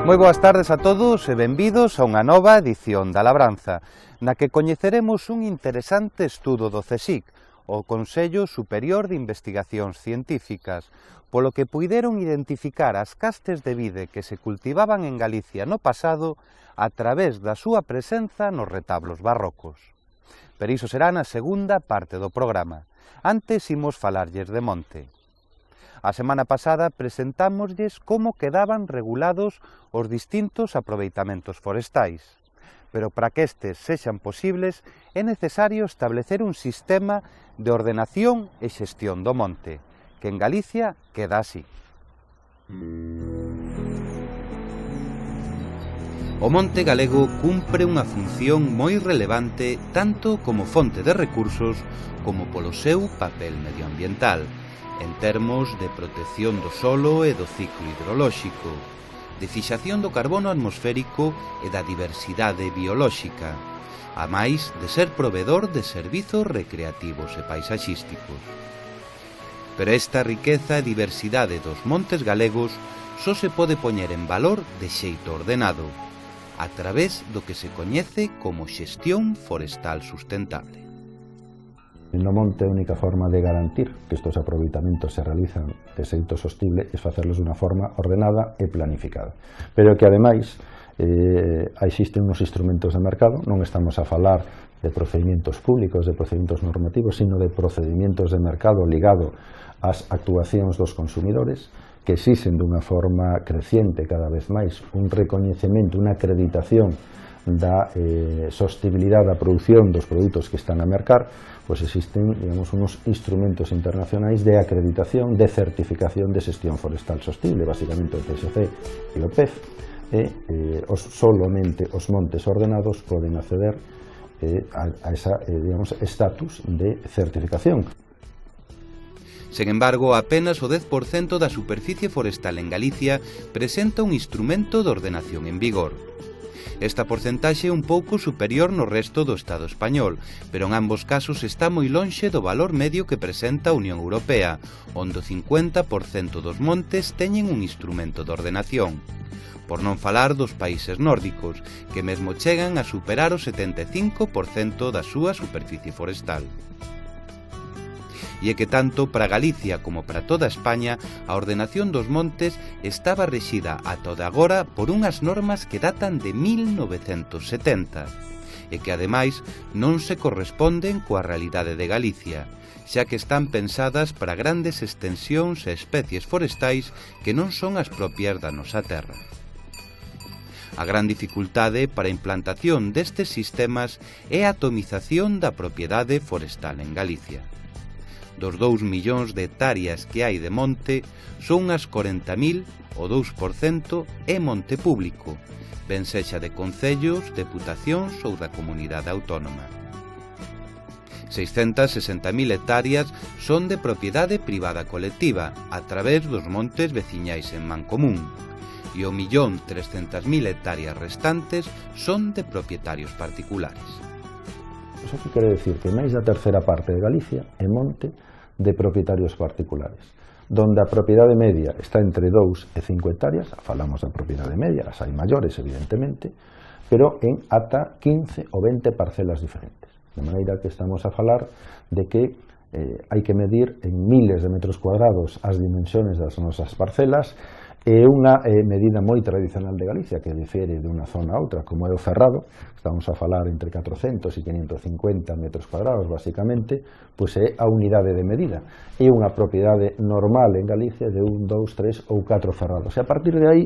Moi boas tardes a todos e benvidos a unha nova edición da Labranza, na que coñeceremos un interesante estudo do CSIC, o Consello Superior de Investigacións Científicas, polo que puideron identificar as castes de vide que se cultivaban en Galicia no pasado a través da súa presenza nos retablos barrocos. Pero iso será na segunda parte do programa. Antes imos falarlles de monte. A semana pasada presentámoslles como quedaban regulados os distintos aproveitamentos forestais, pero para que estes sexan posibles é necesario establecer un sistema de ordenación e xestión do monte, que en Galicia queda así. O monte galego cumpre unha función moi relevante tanto como fonte de recursos como polo seu papel medioambiental, en termos de protección do solo e do ciclo hidrolóxico, de fixación do carbono atmosférico e da diversidade biolóxica, a máis de ser provedor de servizos recreativos e paisaxísticos. Pero esta riqueza e diversidade dos montes galegos só se pode poñer en valor de xeito ordenado, a través do que se coñece como xestión forestal sustentable. No monte a única forma de garantir que estos aproveitamentos se realizan de xeito sostible é facerlos de unha forma ordenada e planificada, pero que ademais existen uns instrumentos de mercado. Non estamos a falar de procedimentos públicos, de procedimentos normativos, sino de procedimentos de mercado ligado ás actuacións dos consumidores, que exixen dunha forma creciente cada vez máis un recoñecemento, unha acreditación da sostibilidade da produción dos produtos que están a mercar. Pois existen, digamos, unos instrumentos internacionais de acreditación, de certificación de xestión forestal sostible, basicamente o CSC e o PEF, e solamente os montes ordenados poden acceder a esa, digamos, estatus de certificación. Sen embargo, apenas o 10% da superficie forestal en Galicia presenta un instrumento de ordenación en vigor. Esta porcentaxe é un pouco superior no resto do Estado español, pero en ambos casos está moi lonxe do valor medio que presenta a Unión Europea, onde o 50% dos montes teñen un instrumento de ordenación. Por non falar dos países nórdicos, que mesmo chegan a superar o 75% da súa superficie forestal. E é que tanto para Galicia como para toda España a ordenación dos montes estaba rexida ata o de agora por unhas normas que datan de 1970 e que ademais non se corresponden coa realidade de Galicia, xa que están pensadas para grandes extensións e especies forestais que non son as propias da nosa terra. A gran dificultade para a implantación destes sistemas é a atomización da propiedade forestal en Galicia. Dos 2 millóns de hectáreas que hai de monte, son unhas 40.000, o 2%, é monte público, ben sexa de concellos, deputacións ou da comunidade autónoma. 660.000 hectáreas son de propiedade privada colectiva, a través dos montes veciñais en mancomún, e o 1.300.000 hectáreas restantes son de propietarios particulares. Iso que quere decir que máis da terceira parte de Galicia é monte de propietarios particulares, donde a propiedade media está entre 2 e 5 hectáreas, falamos da propiedade media, as hai maiores evidentemente, pero en ata 15 ou 20 parcelas diferentes, de maneira que estamos a falar de que hai que medir en miles de metros cuadrados as dimensiones das nosas parcelas. É unha medida moi tradicional de Galicia que difere de unha zona a outra, como é o Cerrado. Estamos a falar entre 400 e 550 metros cuadrados, basicamente, pois é a unidade de medida. É unha propiedade normal en Galicia de 1, 2, 3 ou 4 ferrados. E a partir de aí,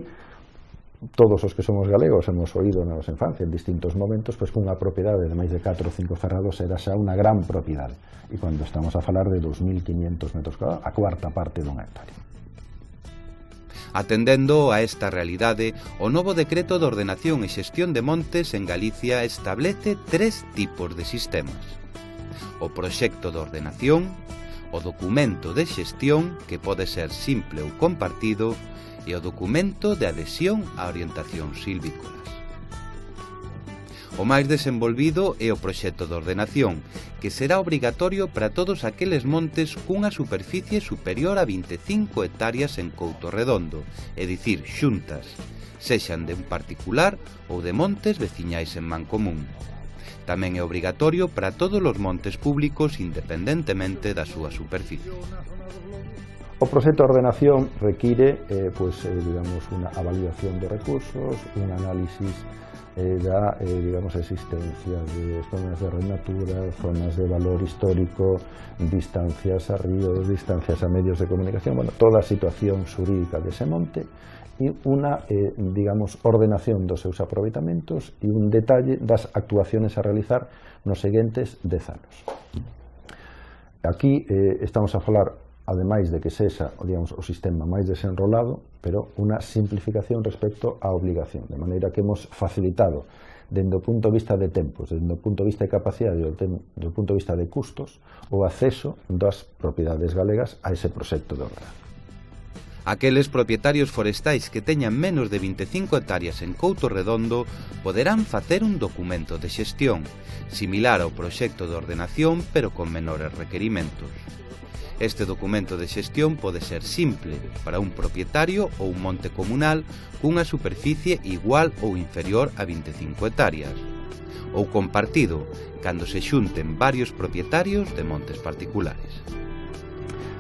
todos os que somos galegos hemos oído na nosa infancia en distintos momentos, pois que unha propiedade de máis de 4 ou 5 ferrados era xa unha gran propiedade. E cando estamos a falar de 2.500 metros cuadrados, a cuarta parte dunha hectárea. Atendendo a esta realidade, o novo decreto de ordenación e xestión de montes en Galicia establece 3 tipos de sistemas: o proxecto de ordenación, o documento de xestión, que pode ser simple ou compartido, e o documento de adhesión a orientacións silvícolas. O máis desenvolvido é o proxecto de ordenación, que será obrigatorio para todos aqueles montes cunha superficie superior a 25 hectáreas en couto redondo, é dicir, xuntas, sexan de un particular ou de montes veciñais en mancomún. Tamén é obrigatorio para todos os montes públicos independentemente da súa superficie. O proxecto de ordenación require digamos, unha avaliación de recursos, un análisis da digamos, existencia de zonas de red natura, zonas de valor histórico, distancias a ríos, distancias a medios de comunicación, bueno, toda a situación xurídica dese monte e unha, digamos, ordenación dos seus aproveitamentos e un detalle das actuaciones a realizar nos seguintes 10 anos. Aquí estamos a falar, ademais de que sexa, digamos, o sistema máis desenrolado, pero unha simplificación respecto á obligación, de maneira que hemos facilitado, dende o punto de vista de tempos, dende o punto de vista de capacidade e do punto de vista de custos, o acceso das propiedades galegas a ese proxecto de ordenación. Aqueles propietarios forestais que teñan menos de 25 hectáreas en Couto Redondo poderán facer un documento de xestión, similar ao proxecto de ordenación pero con menores requerimentos. Este documento de xestión pode ser simple para un propietario ou un monte comunal cunha superficie igual ou inferior a 25 hectáreas, ou compartido cando se xunten varios propietarios de montes particulares.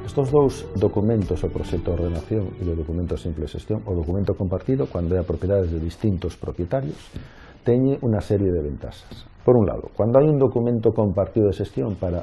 Estos dous documentos, o proxecto de ordenación e o documento de simple xestión, o documento compartido, cando é a propiedades de distintos propietarios, teñe unha serie de ventaxas. Por un lado, cando hai un documento compartido de xestión para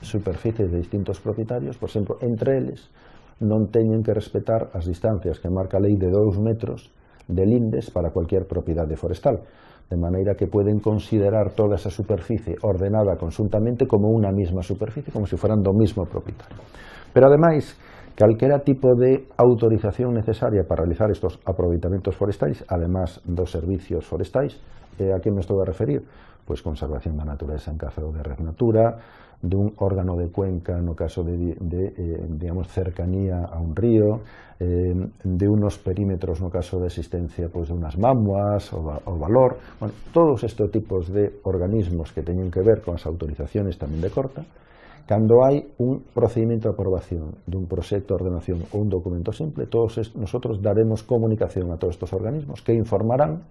superficies de distintos propietarios, por exemplo, entre eles, non teñen que respetar as distancias que marca a lei de 2 metros de lindes para cualquier propiedade forestal, de maneira que pueden considerar toda esa superficie ordenada conjuntamente como unha mesma superficie, como se fueran do mesmo propietario. Pero ademais, calquera tipo de autorización necesaria para realizar estos aproveitamentos forestais, además dos servicios forestais, a que me estou a referir? Pois conservación da natureza en caso de red natura, dun órgano de cuenca no caso de digamos, cercanía a un río, de unos perímetros no caso de existencia pois, de unas mamuas o valor, bueno, todos estes tipos de organismos que teñen que ver con as autorizaciones tamén de corta. Cando hai un procedimento de aprobación dun proxecto de ordenación ou un documento simple, nosotros daremos comunicación a todos estes organismos que informarán,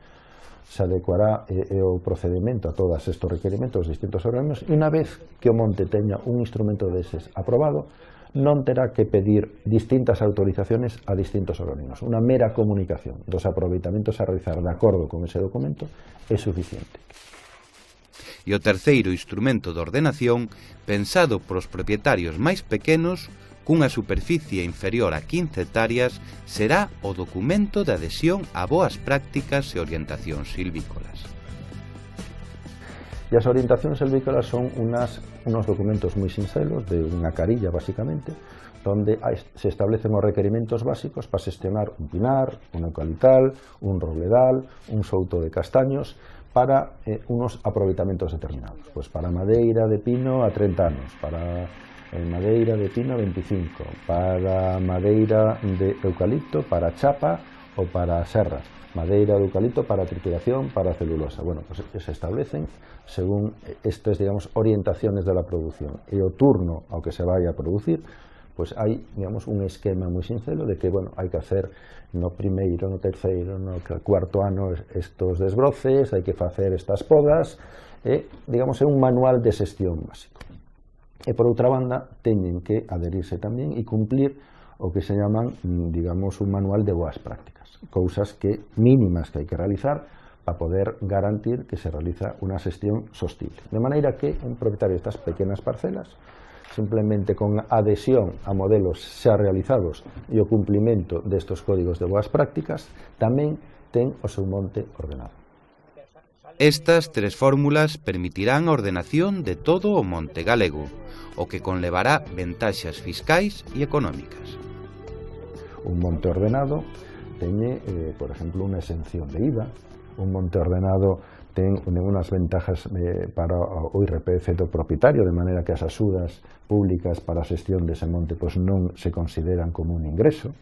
se adecuará o procedimento a todos estes requerimentos dos distintos organismos e unha vez que o monte teña un instrumento deses aprobado, non terá que pedir distintas autorizaciones a distintos organismos. Unha mera comunicación dos aproveitamentos a realizar de acordo con ese documento é suficiente. E o terceiro instrumento de ordenación, pensado para os propietarios máis pequenos, cunha superficie inferior a 15 hectáreas, será o documento de adhesión a boas prácticas e orientacións silvícolas. E as orientacións silvícolas son unos documentos moi sincelos, de unha carilla, basicamente, donde se establecen os requerimentos básicos para xestionar un pinar, un eucaliptal, un robledal, un souto de castaños, para unos aproveitamentos determinados. Pues para madeira de pino a 30 anos, para madeira de pino a 25, para madeira de eucalipto, para chapa ou para serras, madeira de eucalipto para trituración, para celulosa. Bueno, pues se establecen según estas, digamos, orientaciones de la producción. E o turno ao que se vai a producir, pues hai, digamos, un esquema moi sincero de que, bueno, hai que hacer no primeiro, no terceiro, no cuarto ano estos desbroces, hai que facer estas podas, digamos, é un manual de xestión básico. E por outra banda, teñen que adherirse tamén e cumplir o que se llaman, digamos, un manual de boas prácticas, cousas que mínimas que hai que realizar para poder garantir que se realiza unha xestión sostible. De maneira que un propietario destas pequenas parcelas, simplemente con adhesión a modelos xa realizados e o cumplimento destes códigos de boas prácticas, tamén ten o seu monte ordenado. Estas tres fórmulas permitirán a ordenación de todo o monte galego, o que conlevará ventaxas fiscais e económicas. Un monte ordenado teñe, por exemplo, unha exención de IVA. Un monte ordenado ten unhas ventajas para o IRPF do propietario, de maneira que as axudas públicas para a xestión dese monte pois non se consideran como un ingreso,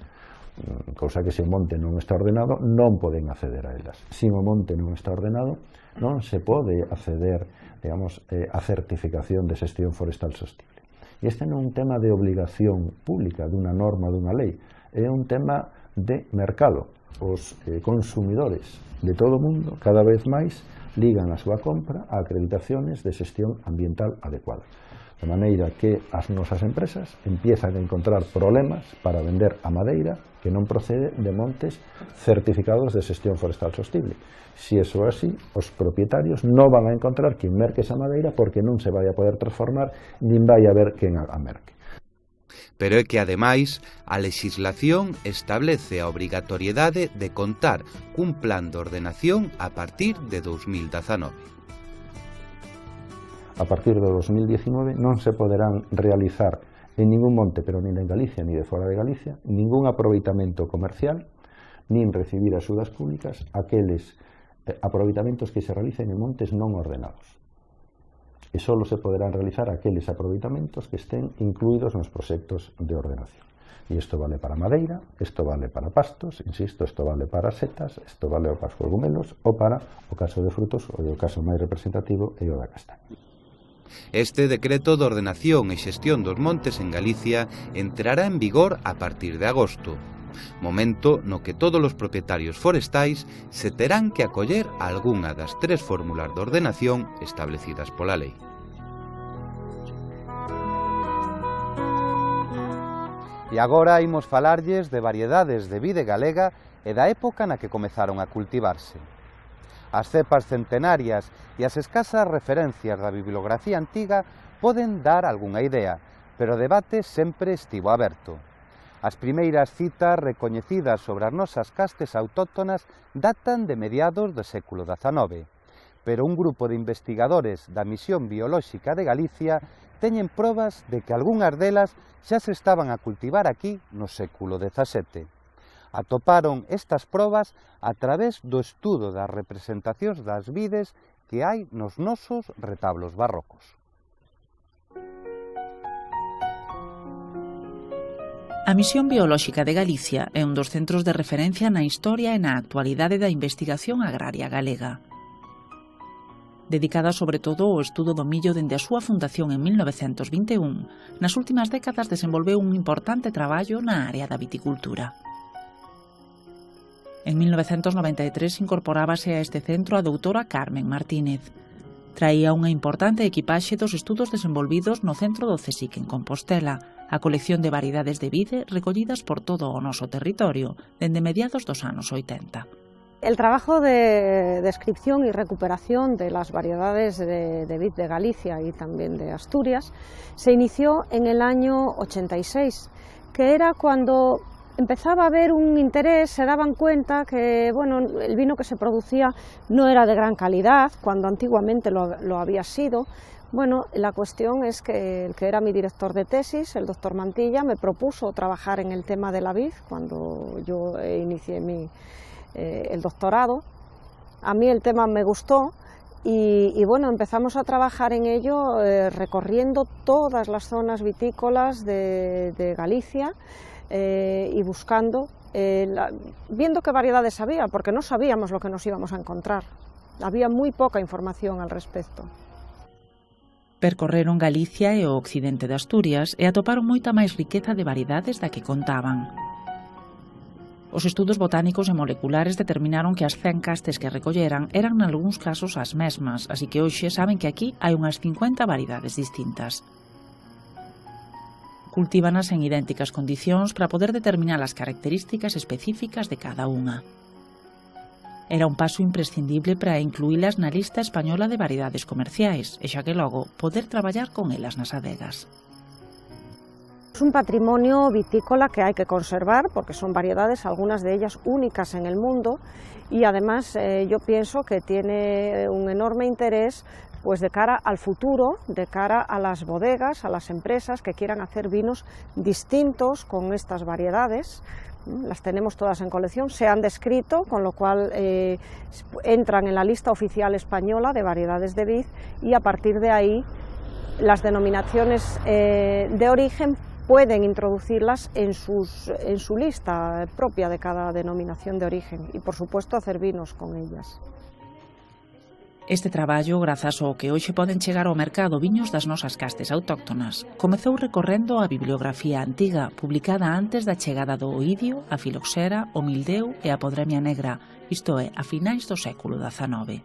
cousa que se o monte non está ordenado non poden acceder a elas. Se o monte non está ordenado non se pode acceder, digamos, a certificación de xestión forestal sostible. E este non é un tema de obligación pública, dunha norma, dunha lei, é un tema de mercado. Os consumidores de todo o mundo cada vez máis ligan a súa compra a acreditaciones de xestión ambiental adecuada. De maneira que as nosas empresas empiezan a encontrar problemas para vender a madeira que non procede de montes certificados de xestión forestal sostible. Se iso é así, os propietarios non van a encontrar quen merque esa madeira porque non se vai a poder transformar nin vai a haber quen a merque. Pero é que, ademais, a lexislación establece a obrigatoriedade de contar cun plan de ordenación a partir de 2019. A partir de 2019 non se poderán realizar en ningún monte, pero nin en Galicia ni de fora de Galicia, ningún aproveitamento comercial, nin recibir axudas públicas aqueles aproveitamentos que se realicen en montes non ordenados. E só se poderán realizar aqueles aproveitamentos que estén incluídos nos proxectos de ordenación. E isto vale para madeira, isto vale para pastos, insisto, isto vale para setas, isto vale para os cogumelos ou para o caso de frutos, ou o caso máis representativo é o da castaña. Este decreto de ordenación e xestión dos montes en Galicia entrará en vigor a partir de agosto, momento no que todos os propietarios forestais se terán que acoller a algunha das 3 fórmulas de ordenación establecidas pola lei. E agora imos falarlles de variedades de vide galega e da época na que comezaron a cultivarse. As cepas centenarias e as escasas referencias da bibliografía antiga poden dar algunha idea, pero o debate sempre estivo aberto. As primeiras citas recoñecidas sobre as nosas castes autóctonas datan de mediados do século XIX, pero un grupo de investigadores da Misión Biolóxica de Galicia teñen probas de que algunhas delas xa se estaban a cultivar aquí no século XVII. Atoparon estas probas a través do estudo das representacións das vides que hai nos nosos retablos barrocos. A Misión Biolóxica de Galicia é un dos centros de referencia na historia e na actualidade da investigación agraria galega. Dedicada sobre todo ao estudo do millo dende a súa fundación en 1921, nas últimas décadas desenvolveu un importante traballo na área da viticultura. En 1993 incorporábase a este centro a doutora Carmen Martínez. Traía unha importante equipaxe dos estudos desenvolvidos no centro do CSIC en Compostela, a colección de variedades de vide recollidas por todo o noso territorio, dende mediados dos anos 80. El trabajo de descripción y recuperación de las variedades de vid de Galicia y también de Asturias se inició en el año 86, que era cuando empezaba a haber un interés, se daban cuenta que el vino que se producía no era de gran calidad, cuando antiguamente lo había sido. La cuestión es que el que era mi director de tesis, el doctor Mantilla, me propuso trabajar en el tema de la vid cuando yo inicié el doctorado. A mí el tema me gustó y empezamos a trabajar en ello recorriendo todas las zonas vitícolas de Galicia y buscando, viendo qué variedades había, porque no sabíamos lo que nos íbamos a encontrar. Había muy poca información al respecto. Percorreron Galicia e o occidente de Asturias e atoparon moita máis riqueza de variedades da que contaban. Os estudos botánicos e moleculares determinaron que as 100 castes que recolleran eran nalgúns casos as mesmas, así que hoxe saben que aquí hai unhas 50 variedades distintas. Cultívanas en idénticas condicións para poder determinar as características específicas de cada unha. Era un paso imprescindible para incluílas na lista española de variedades comerciais, e xa que logo poder traballar con elas nas adegas. Es un patrimonio vitícola que hay que conservar porque son variedades, algunas de ellas únicas en el mundo, y además yo pienso que tiene un enorme interés pues de cara al futuro, de cara a las bodegas, a las empresas que quieran hacer vinos distintos con estas variedades. Las tenemos todas en colección, se han descrito, con lo cual entran en la lista oficial española de variedades de vid, y a partir de ahí las denominaciones de origen pueden introducirlas en su lista propia de cada denominación de origen y, por supuesto, hacer vinos con ellas. Este traballo, grazas ao que hoxe poden chegar ao mercado viños das nosas castes autóctonas, comezou recorrendo a bibliografía antiga, publicada antes da chegada do oidio, a filoxera, o mildeu e a podremia negra, isto é, a finais do século XIX.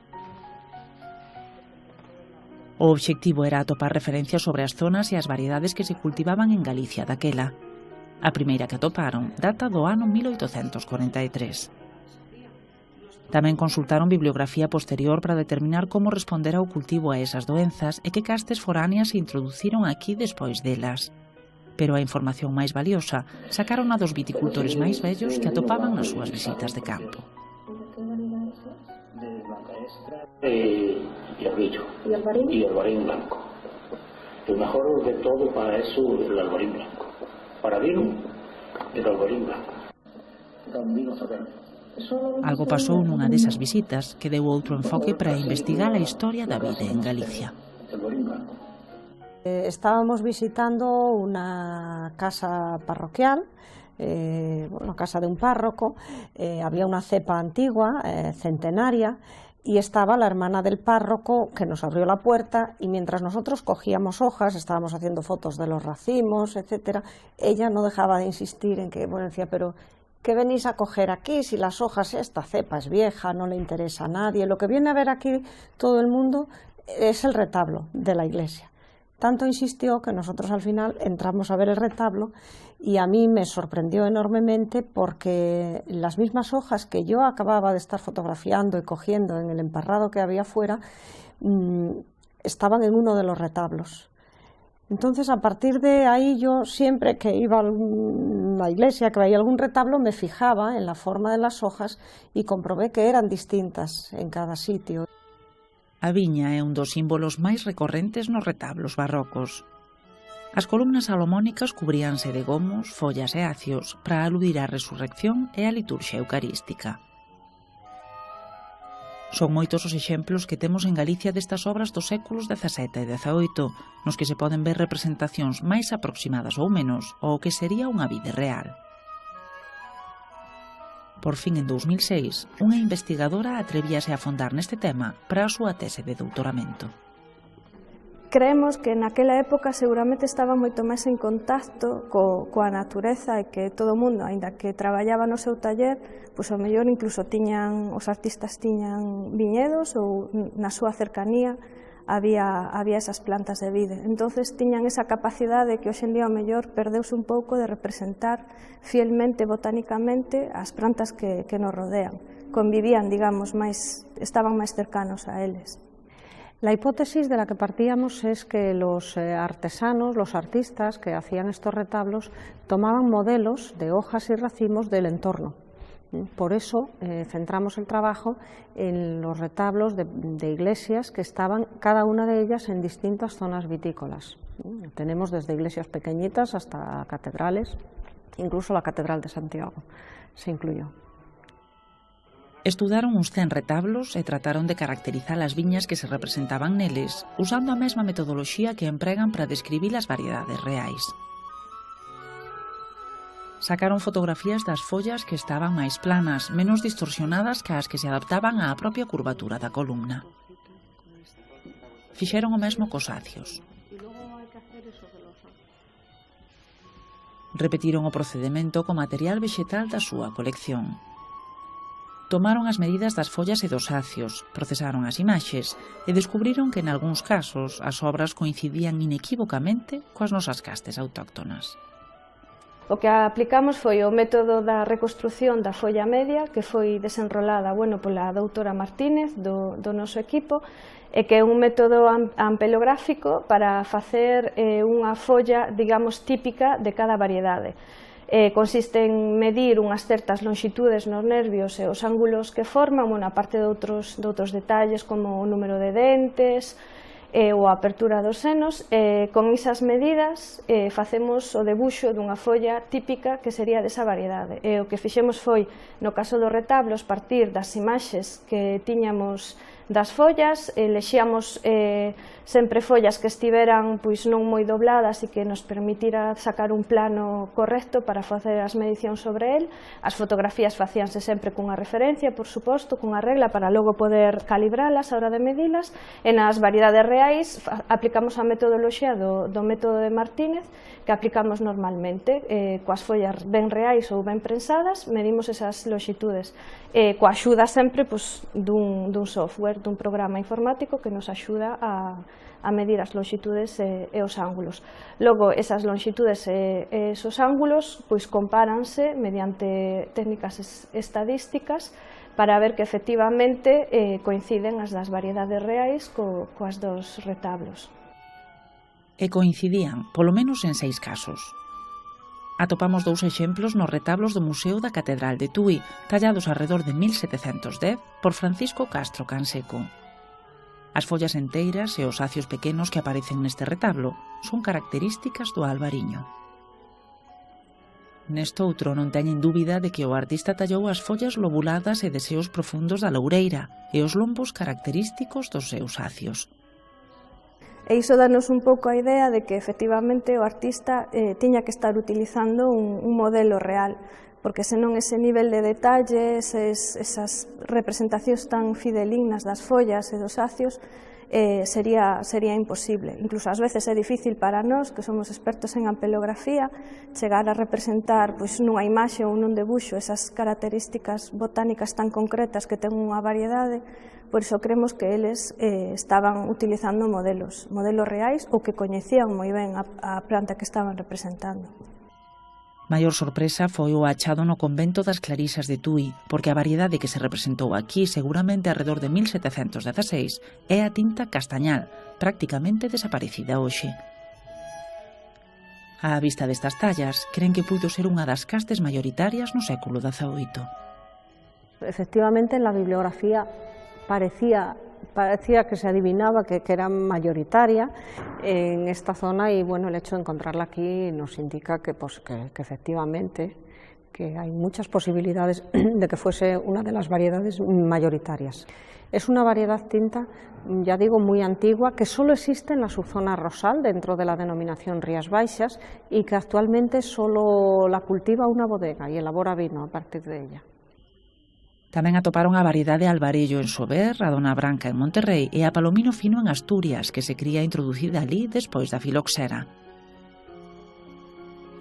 O obxectivo era atopar referencias sobre as zonas e as variedades que se cultivaban en Galicia daquela. A primeira que atoparon data do ano 1843. Tamén consultaron bibliografía posterior para determinar como responder ao cultivo a esas doenzas e que castes foráneas se introduciron aquí despois delas. Pero a información máis valiosa sacaron a dos viticultores máis vellos que atopaban nas súas visitas de campo. Y arbrillo. ¿Y albarín blanco. El mejor de todo para eso el albarín blanco. Para vino, el albarín blanco. Vino saber. Algo pasou nunha desas visitas que deu outro enfoque para investigar a historia da vide en Galicia. Estábamos visitando una casa parroquial, una casa de un párroco, había una cepa antigua, centenaria, y estaba la hermana del párroco que nos abrió la puerta, y mientras nosotros cogíamos hojas, estábamos haciendo fotos de los racimos, etcétera, ella no dejaba de insistir en que, bueno, decía, pero ¿qué venís a coger aquí? Si las hojas, esta cepa es vieja, no le interesa a nadie. Lo que viene a ver aquí todo el mundo es el retablo de la iglesia. Tanto insistió que nosotros al final entramos a ver el retablo y a mí me sorprendió enormemente porque las mismas hojas que yo acababa de estar fotografiando y cogiendo en el emparrado que había fuera estaban en uno de los retablos. Entonces, a partir de ahí, yo siempre que iba a una iglesia, que veía algún retablo, me fijaba en la forma de las hojas y comprobé que eran distintas en cada sitio. A viña é un dos símbolos máis recorrentes nos retablos barrocos. As columnas salomónicas cubríanse de gomos, follas e acios para aludir á resurrección e á liturxia eucarística. Son moitos os exemplos que temos en Galicia destas obras dos séculos XVII e XVIII, nos que se poden ver representacións máis aproximadas ou menos ao que sería unha vide real. Por fin, en 2006, unha investigadora atrevíase a afondar neste tema para a súa tese de doutoramento. Creemos que naquela época seguramente estaba moito máis en contacto coa natureza e que todo o mundo, aínda que traballaba no seu taller, pois ao mellor incluso os artistas tiñan viñedos ou na súa cercanía había esas plantas de vide. Entonces tiñan esa capacidade que hoxe en día ao mellor perdeuse un pouco de representar fielmente, botánicamente, as plantas que nos rodean. Convivían, digamos, estaban máis cercanos a eles. La hipótesis de la que partíamos es que los artesanos, los artistas que hacían estos retablos, tomaban modelos de hojas y racimos del entorno. Por eso centramos el trabajo en los retablos de iglesias que estaban, cada una de ellas, en distintas zonas vitícolas. Tenemos desde iglesias pequeñitas hasta catedrales, incluso la Catedral de Santiago se incluyó. Estudaron uns 100 retablos e trataron de caracterizar as viñas que se representaban neles, usando a mesma metodoloxía que empregan para describir as variedades reais. Sacaron fotografías das follas que estaban máis planas, menos distorsionadas que as que se adaptaban á propia curvatura da columna. Fixeron o mesmo cos acios. Repetiron o procedemento co material vexetal da súa colección. Tomaron as medidas das follas e dos acios, procesaron as imaxes e descubriron que en algúns casos as obras coincidían inequívocamente coas nosas castes autóctonas. O que aplicamos foi o método da reconstrución da folla media, que foi desenrolada pola doutora Martínez do noso equipo, e que é un método ampelográfico para facer unha folla, digamos, típica de cada variedade. Consiste en medir unhas certas longitudes nos nervios e os ángulos que forman, aparte de outros detalles como o número de dentes ou a apertura dos senos. Con esas medidas facemos o debuxo dunha folla típica que sería desa variedade. O que fixemos foi, no caso dos retablos, partir das imaxes que tiñamos das follas, elexíamos sempre follas que estiveran pois non moi dobladas e que nos permitira sacar un plano correcto para facer as medicións sobre el. As fotografías facíanse sempre cunha referencia, por suposto, cunha regla para logo poder calibralas a hora de medilas, e nas variedades reais aplicamos a metodoloxía do método de Martínez, que aplicamos normalmente, coas follas ben reais ou ben prensadas, medimos esas longitudes, coa axuda sempre dun software, dun programa informático que nos axuda a medir as longitudes e os ángulos. Logo, esas longitudes e esos ángulos compáranse mediante técnicas estadísticas para ver que efectivamente coinciden as das variedades reais coas dos retablos. E coincidían, polo menos en 6 casos. Atopamos 2 exemplos nos retablos do Museo da Catedral de Tui, tallados alrededor de 1710 por Francisco Castro Canseco. As follas enteiras e os acios pequenos que aparecen neste retablo son características do albariño. Nestoutro non teñen dúbida de que o artista tallou as follas lobuladas e deseos profundos da loureira e os lombos característicos dos seus acios. E iso danos un pouco a idea de que efectivamente o artista tiña que estar utilizando un modelo real, porque senón ese nivel de detalle, esas representacións tan fidelignas das follas e dos acios, sería imposible. Incluso ás veces é difícil para nós, que somos expertos en ampelografía, chegar a representar nunha imaxe ou nun debuxo esas características botánicas tan concretas que ten unha variedade. Por iso creemos que eles estaban utilizando modelos reais ou que coñecían moi ben a planta que estaban representando. Maior sorpresa foi o achado no convento das Clarisas de Tui, porque a variedade que se representou aquí seguramente alrededor de 1716 é a tinta castañal, prácticamente desaparecida hoxe. Á vista destas tallas, creen que puido ser unha das castes maioritarias no século XVIII. Efectivamente, en la bibliografía parecía que se adivinaba que era mayoritaria en esta zona y bueno, el hecho de encontrarla aquí nos indica que efectivamente que hay muchas posibilidades de que fuese una de las variedades mayoritarias. Es una variedad tinta, ya digo, muy antigua, que solo existe en la subzona Rosal, dentro de la denominación Rías Baixas, y que actualmente solo la cultiva una bodega y elabora vino a partir de ella. Tamén atoparon a variedade albarello en Sober, a dona branca en Monterrey e a palomino fino en Asturias, que se cría introducida ali despois da filoxera.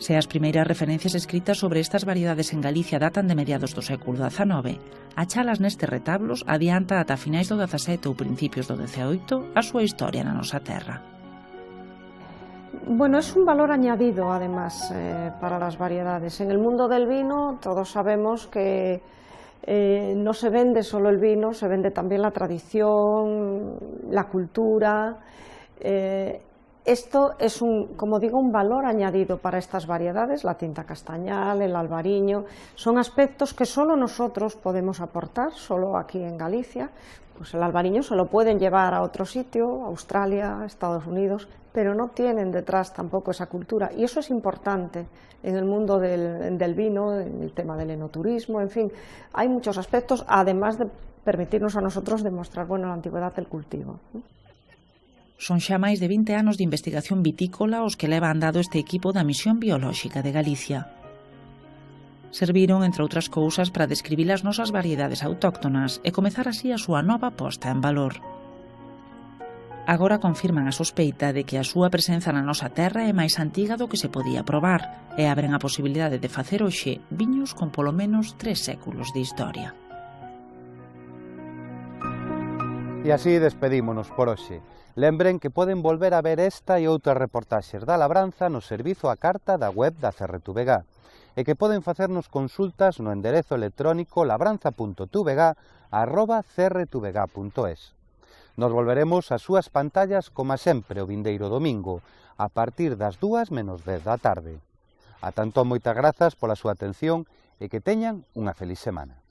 Se as primeiras referencias escritas sobre estas variedades en Galicia datan de mediados do século XIX, achalas nestes retablos adianta ata finais do XVII ou principios do XVIII a súa historia na nosa terra. Bueno, es un valor añadido, además, para las variedades. En el mundo del vino todos sabemos que no se vende solo el vino, se vende también la tradición, la cultura. Esto es como digo, un valor añadido para estas variedades, la tinta castañal, el albariño. Son aspectos que solo nosotros podemos aportar, solo aquí en Galicia. Pues el albariño se lo pueden llevar a otro sitio, Australia, Estados Unidos, pero no tienen detrás tampoco esa cultura. Y eso es importante en el mundo del vino, en el tema del enoturismo, en fin. Hay muchos aspectos, además de permitirnos a nosotros demostrar, la antigüedad del cultivo. Son xa máis de 20 anos de investigación vitícola os que leva andado este equipo da Misión Biolóxica de Galicia. Serviron, entre outras cousas, para describir as nosas variedades autóctonas e comezar así a súa nova posta en valor. Agora confirman a sospeita de que a súa presenza na nosa terra é máis antiga do que se podía probar e abren a posibilidade de facer hoxe viños con polo menos 3 séculos de historia. E así despedímonos por hoxe. Lembren que poden volver a ver esta e outras reportaxes da labranza no servizo a carta da web da CRTVG e que poden facernos consultas no enderezo electrónico labranza.tvg@crtvg.es. Nos volveremos ás súas pantallas como sempre o vindeiro domingo, a partir das 2:10 da tarde. Ata entón, moitas grazas pola súa atención e que teñan unha feliz semana.